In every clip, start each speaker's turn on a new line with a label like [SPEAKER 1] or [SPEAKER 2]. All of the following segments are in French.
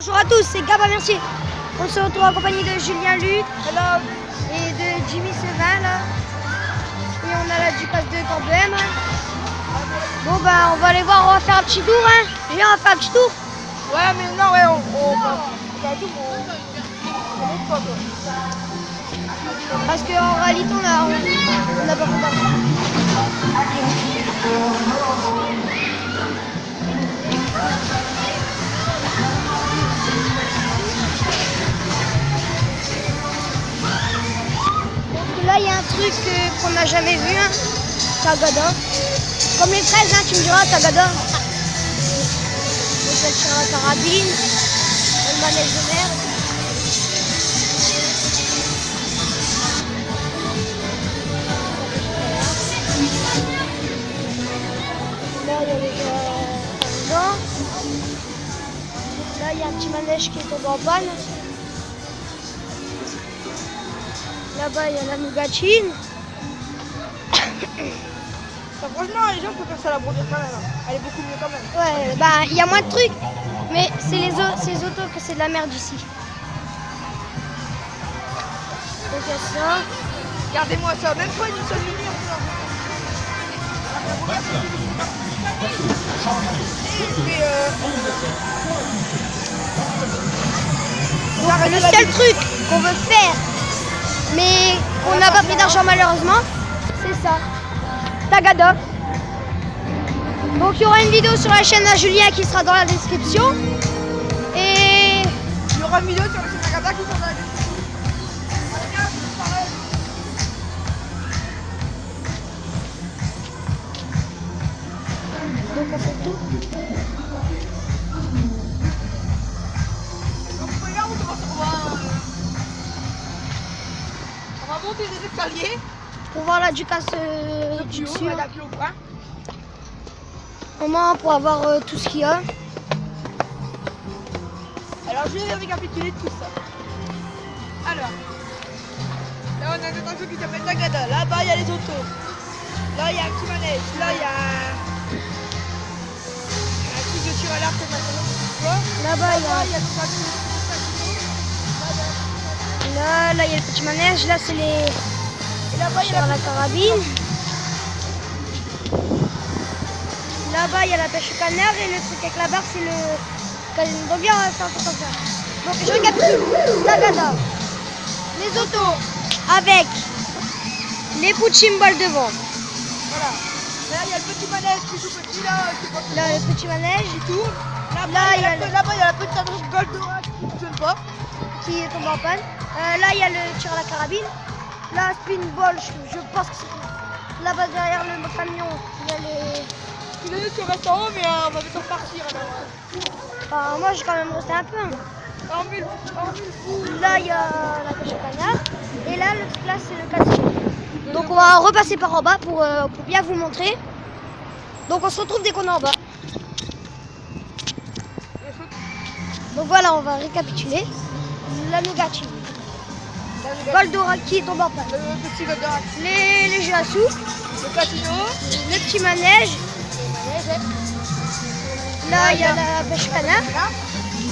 [SPEAKER 1] Bonjour à tous, c'est Gaba Mercier. On se retrouve en compagnie de Julien Lutte et de Jimmy Sevin là. Et on a la Ducasse de Cambem. Bon bah on va aller voir, on va faire un petit tour hein. Julien, on va faire un petit tour.
[SPEAKER 2] Ouais mais non ouais on fait un tour on monte pas quoi.
[SPEAKER 1] Parce qu'en réalité on a pas beaucoup d'argent. Là il y a un truc qu'on n'a jamais vu, hein. Tagada. Comme les fraises, hein, tu me diras, Tagada. On peut tirer la carabine, le manège de merde. Là il y a les gars. Là il y a un petit manège qui est tombé en panne. Là-bas, il y a la nougatine.
[SPEAKER 2] Franchement, les gens peuvent faire ça à la broderie quand même. Elle est beaucoup mieux quand même.
[SPEAKER 1] Ouais, bah, il y a moins de trucs. Mais c'est ces autos que c'est de la merde ici. Donc, il y a ça.
[SPEAKER 2] Regardez-moi ça, même pas une seule lumière.
[SPEAKER 1] Le seul truc qu'on veut faire, mais on n'a pas pris d'argent malheureusement, c'est ça. Tagada. Donc il y aura une vidéo sur la chaîne à Julien qui sera dans la description. Et
[SPEAKER 2] il y aura une vidéo sur la chaîne Tagada qui sera dans la description.
[SPEAKER 1] donc on fait tout.
[SPEAKER 2] On va monter des escaliers.
[SPEAKER 1] Pour voir la Ducasse du
[SPEAKER 2] dessus.
[SPEAKER 1] dessus. Au moins pour avoir tout ce qu'il y a.
[SPEAKER 2] Alors je vais récapituler tout ça. Alors, là on a une attraction qui s'appelle Tagada. Là-bas il y a les autos. Là il y a un petit manège. Là il y a un truc de tir à l'arc maintenant.
[SPEAKER 1] Là-bas il y a
[SPEAKER 2] le
[SPEAKER 1] là il y a le petit manège. Là c'est les
[SPEAKER 2] et là-bas il y a
[SPEAKER 1] la carabine. Là-bas il y a la pêche au canard et le truc avec la barre c'est le. Donc bien on va faire un truc comme ça. Donc je récapitule. Tagada. Les autos avec les punching balles devant.
[SPEAKER 2] Voilà. Là il y a le petit manège qui est tout petit là.
[SPEAKER 1] Là le petit manège
[SPEAKER 2] qui tourne.
[SPEAKER 1] Là il y a
[SPEAKER 2] là-bas il y a la petite attraction Goldorak qui ne fonctionne pas.
[SPEAKER 1] qui est tombé en panne. Là il y a le tir à la carabine. Là spinball, je pense que c'est là-bas derrière le camion. Il y a les.
[SPEAKER 2] Il est qui reste en haut mais on va bientôt partir alors.
[SPEAKER 1] Enfin, moi j'ai quand même resté un peu. Hein. Là il y a la pêche au canard. Et là le truc là c'est le casino. Donc on va repasser par en bas pour bien vous montrer. Donc on se retrouve dès qu'on est en bas. Donc voilà, on va récapituler. La nougatine. Goldorak qui tombe en panne.
[SPEAKER 2] Le petit Goldorak.
[SPEAKER 1] Les jeux à sous.
[SPEAKER 2] Le casino.
[SPEAKER 1] Le petit manège. Là il y a la pêche au canard.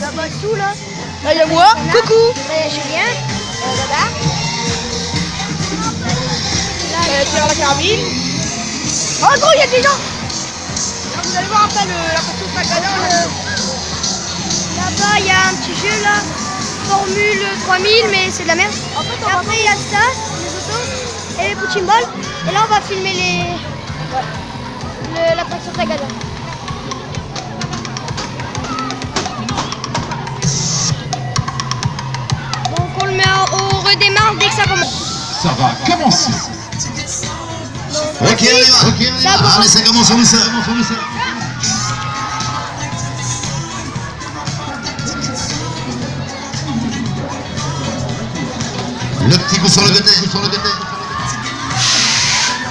[SPEAKER 1] Là-bas tout là.
[SPEAKER 2] Là il y a moi. Coucou.
[SPEAKER 1] Là il y a Julien.
[SPEAKER 2] Là il y a tir à la carabine.
[SPEAKER 1] Oh gros, il y a des gens.
[SPEAKER 2] Là, vous allez voir après la photo de Tagada.
[SPEAKER 1] Là-bas il y a un petit jeu là. Formule 3000 mais c'est de la merde.
[SPEAKER 2] En fait,
[SPEAKER 1] Et après il y a ça, les autos et les punching balls. Et là on va filmer les. Ouais. L'attraction Tagada. Donc on le met on redémarre dès que ça commence.
[SPEAKER 3] Ça va commencer.
[SPEAKER 1] Donc,
[SPEAKER 3] Ok, on y va. Ok, on y va. Allez, ça commence, on ça. Le petit coup sur le côté.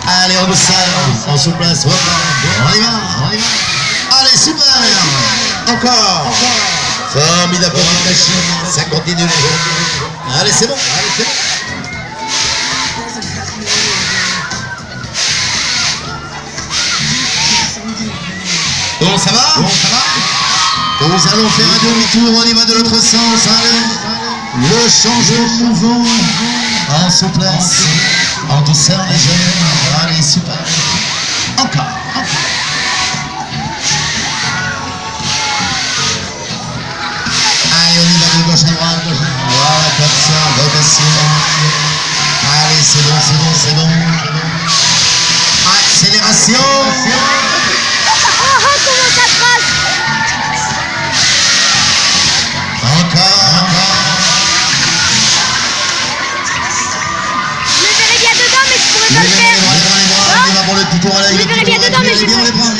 [SPEAKER 3] Allez, on ça. On se place. On y va. Allez, super. Encore. Formidable petite machine. Ça continue. Allez, c'est bon. Bon, ça va? Nous allons faire un demi-tour, on y va de l'autre sens. Allez. Le changement de mouvement en souplesse, en douceur légère. Allez, super. Encore. Allez, on y va de gauche à droite. Voilà, comme ça, rotation. Allez, c'est bon. Accélération.
[SPEAKER 1] Comment ça trace?
[SPEAKER 3] Encore.
[SPEAKER 1] Je me verrais bien dedans, mais je pourrais pas le
[SPEAKER 3] Les
[SPEAKER 1] faire.
[SPEAKER 3] bras, on y va pour le petit tour à l'œil.
[SPEAKER 1] Je me verrais bien dedans, mais je
[SPEAKER 3] les bras.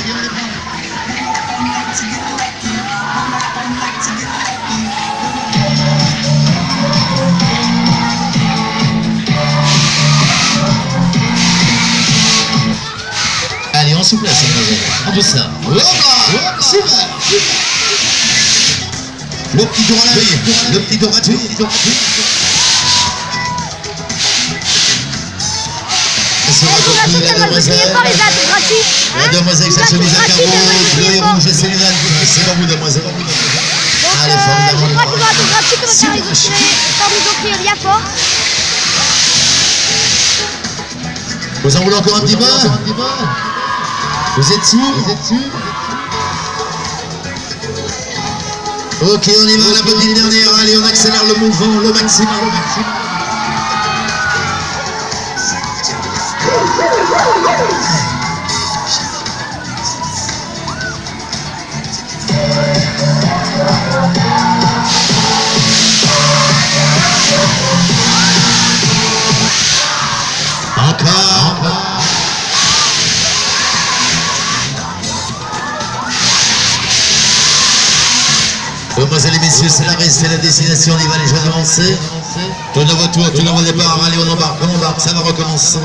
[SPEAKER 3] Allez, en souplesse, en douceur. Hop, super. Le petit tour à l'œil, le petit tour gratuit.
[SPEAKER 1] Vous criez pas les dates gratuits.
[SPEAKER 3] La demoiselle qui s'actionise à carreau, bleu et rouge et ses lunettes. C'est pas vous, demoiselle. Allez,
[SPEAKER 1] Je
[SPEAKER 3] formidable.
[SPEAKER 1] crois que va être gratuit comme ça, nous offrir bien fort.
[SPEAKER 3] Vous en voulez encore un petit peu? Vous êtes sûr? Ok, on y va, la petite dernière. Allez, on accélère le mouvement, le maximum. Encore. Mesdemoiselles et messieurs, c'est l'arrêt, c'est la destination, on y va les jeunes avancés. Tout nouveau tour, tout nouveau départ, allez on embarque, ça va recommencer.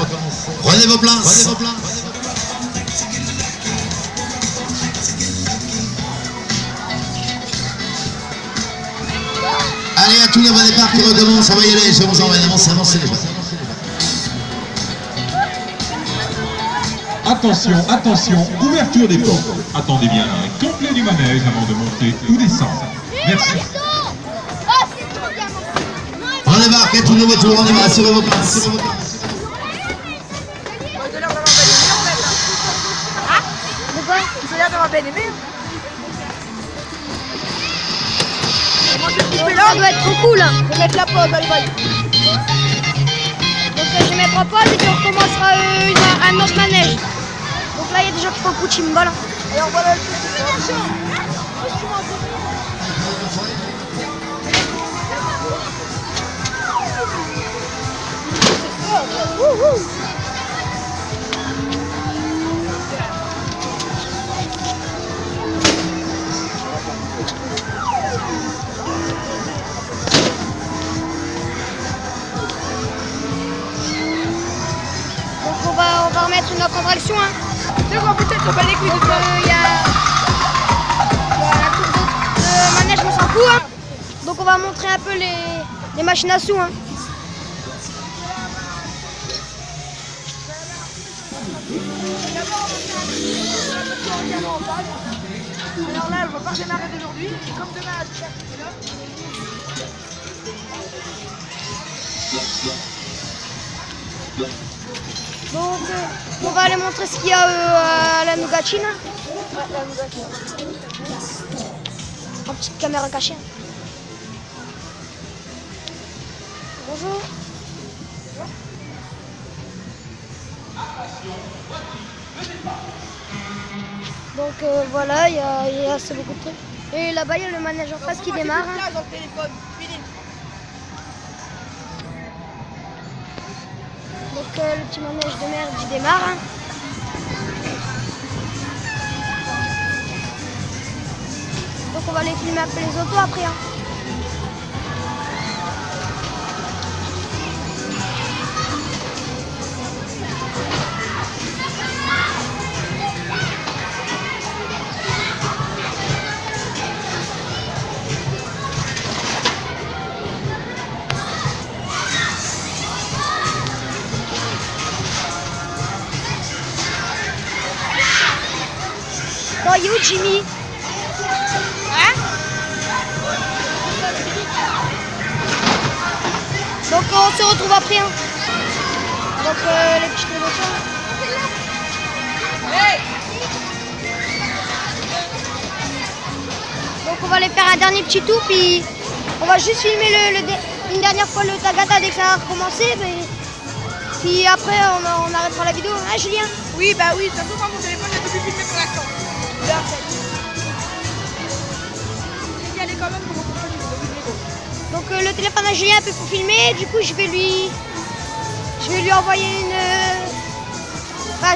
[SPEAKER 3] Prenez vos places. Allez, à tout nouveau départ qui recommence, on va y aller, je vous emmène, avancez les jeunes.
[SPEAKER 4] Attention, ouverture des portes. Attendez bien l'arrêt complet du manège avant de monter ou descendre. Merci.
[SPEAKER 3] On débarque, à tout nouveau tour, on y va, assurez vos places.
[SPEAKER 2] Ils ont l'air d'avoir bien aimé en fait.
[SPEAKER 1] Ah, de quoi?
[SPEAKER 2] Ils ont l'air d'avoir bien aimé.
[SPEAKER 1] Ça doit être trop cool.
[SPEAKER 2] Je vais mettre la pause, allez, vas-y.
[SPEAKER 1] Donc je vais mettre en pause et puis on recommencera un autre manège. Donc là il y a des gens qui font le coup de chimbal.
[SPEAKER 2] Et on voit le petit.
[SPEAKER 1] Donc on va remettre une autre attraction. Hein.
[SPEAKER 2] C'est bon, peut-être qu'on va les couilles de
[SPEAKER 1] Donc
[SPEAKER 2] toi.
[SPEAKER 1] il y a la course de manège, on s'en fout. Hein. Donc on va montrer un peu les machines à sous. Hein.
[SPEAKER 2] Alors là, elle va pas redémarrer d'aujourd'hui. Et comme demain, elle se là.
[SPEAKER 1] Donc on va aller montrer ce qu'il y a à la Nougatine. En petite caméra cachée. Bonjour. Donc voilà, il y a assez beaucoup de trucs. Et là-bas, il y a le manège en face qui démarre. Hein.
[SPEAKER 2] Dans le téléphone. Fini.
[SPEAKER 1] Donc le petit manège de merde qui démarre. Hein. Donc on va aller filmer un peu les autos après. Hein. Oh, you Jimmy. Hein? on se retrouve après. Hein. Donc les petits tours de temps.
[SPEAKER 2] Hey!
[SPEAKER 1] Donc on va aller faire un dernier petit tour, puis on va juste filmer une dernière fois le Tagada dès que ça va recommencer. Mais... Puis après on arrêtera la vidéo. Ah Julien?
[SPEAKER 2] Oui, bah oui, de toute façon, moi, mon téléphone n'a plus filmé pour l'instant. Là, j'ai dit, allez quand même, pour mon téléphone, il faut filmer.
[SPEAKER 1] Donc le téléphone à Julien peut pour filmer, du coup je vais lui envoyer une... Enfin,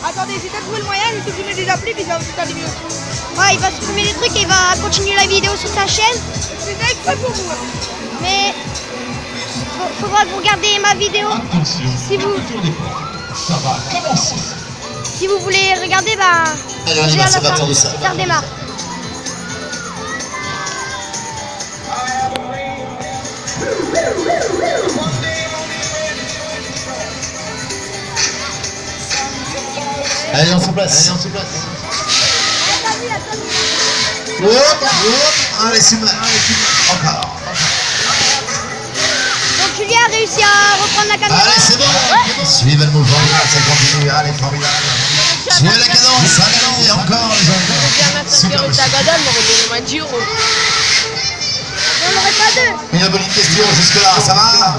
[SPEAKER 2] Attendez, j'ai peut-être trouvé le moyen, je vais supprimer des applis, puis ça va tout aller mieux.
[SPEAKER 1] ouais, il va supprimer des trucs et il va continuer la vidéo sur sa chaîne.
[SPEAKER 2] C'est ça exprès pour vous.
[SPEAKER 1] Mais faudra que vous regardiez ma vidéo.
[SPEAKER 4] Attention,
[SPEAKER 1] Si vous-
[SPEAKER 4] ouverture des portes. Ça va commencer.
[SPEAKER 1] Si vous voulez regarder, bah...
[SPEAKER 3] Allez, on y
[SPEAKER 1] je
[SPEAKER 3] va,
[SPEAKER 1] vais
[SPEAKER 3] c'est
[SPEAKER 1] à la
[SPEAKER 3] parti,
[SPEAKER 1] fin.
[SPEAKER 3] on ça.
[SPEAKER 1] Ça redémarre.
[SPEAKER 3] Allez, on se place. Hop, allez, super. Encore.
[SPEAKER 1] Donc Julien a réussi à reprendre la caméra.
[SPEAKER 3] Allez, c'est bon. Suivez le mouvement, ça continue. Allez, formidable. Suivez la cadence. Allez, encore les hommes. Super.
[SPEAKER 1] On n'aurait pas deux.
[SPEAKER 3] Une bonne question jusque-là, ça va?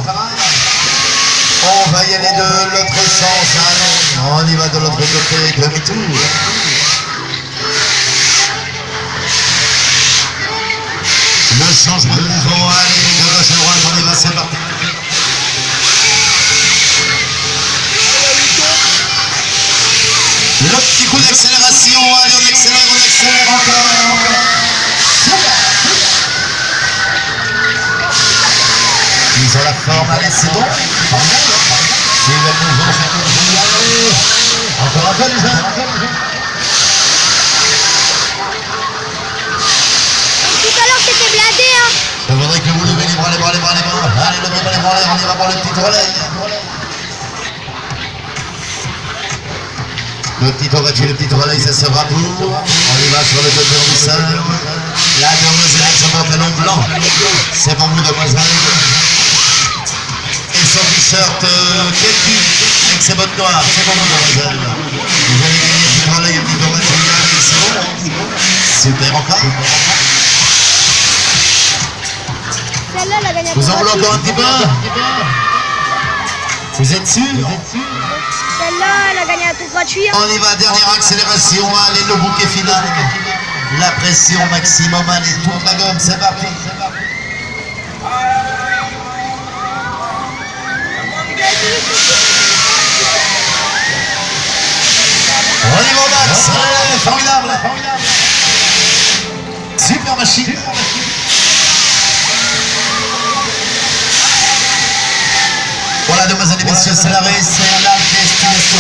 [SPEAKER 3] On va y aller de l'autre sens. Allez, on y va de l'autre côté, demi-tour. Le changement de mouvement, allez, de gauche à droite, on y va, c'est parti. Le petit coup d'accélération, allez, on accélère encore. Super. Ils ont la forme, allez, c'est bon. Suivez le mouvement, ça continue, allez. Encore un peu, les gens.
[SPEAKER 1] Tout à l'heure c'était blindé. Hein.
[SPEAKER 3] Je voudrais que vous levez les bras. Allez, levez les bras, on y va pour le petit relais. Le petit relais, ça sera pour. On y va sur le dos du sol. La demoiselle avec son pantalon blanc. C'est pour vous, demoiselle. Et son t-shirt képi avec ses bottes noires. C'est pour vous, demoiselle. Vous allez gagner le petit relais, le petit relais. C'est bon. Super encore.
[SPEAKER 1] Celle-là, elle a gagné à
[SPEAKER 3] Vous en
[SPEAKER 1] tout
[SPEAKER 3] voulez
[SPEAKER 1] gratuit.
[SPEAKER 3] encore un petit peu? Vous êtes sûr?
[SPEAKER 1] Celle-là, elle a gagné à tout gratuit. Hein.
[SPEAKER 3] On y va, dernière accélération, allez, le bouquet final. La pression maximum, allez, toute la gomme, c'est parti. On y va au max, allez, formidable. Super machine. Voilà, demoiselles et messieurs, c'est l'arrêt, c'est la destination.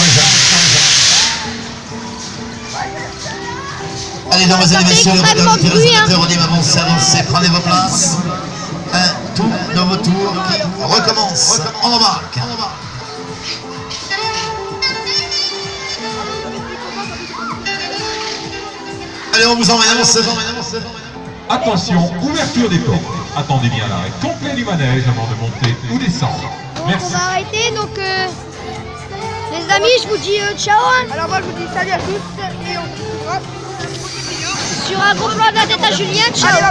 [SPEAKER 3] Allez, demoiselles et messieurs, les téléspectateurs, on y va, avancez, prenez vos places. Un tour, nouveau tour qui recommence. On embarque. Allez, on vous emmène, avancez.
[SPEAKER 4] Attention, ouverture des portes. Attendez bien l'arrêt complet du manège avant de monter ou descendre.
[SPEAKER 1] Donc
[SPEAKER 4] Merci.
[SPEAKER 1] on va arrêter. Donc les amis, je vous dis ciao. Hein.
[SPEAKER 2] Alors moi, je vous dis salut à tous, et on se retrouvera pour une prochaine vidéo.
[SPEAKER 1] Sur un gros plan de la tête à Julien. Ciao.
[SPEAKER 2] Allez,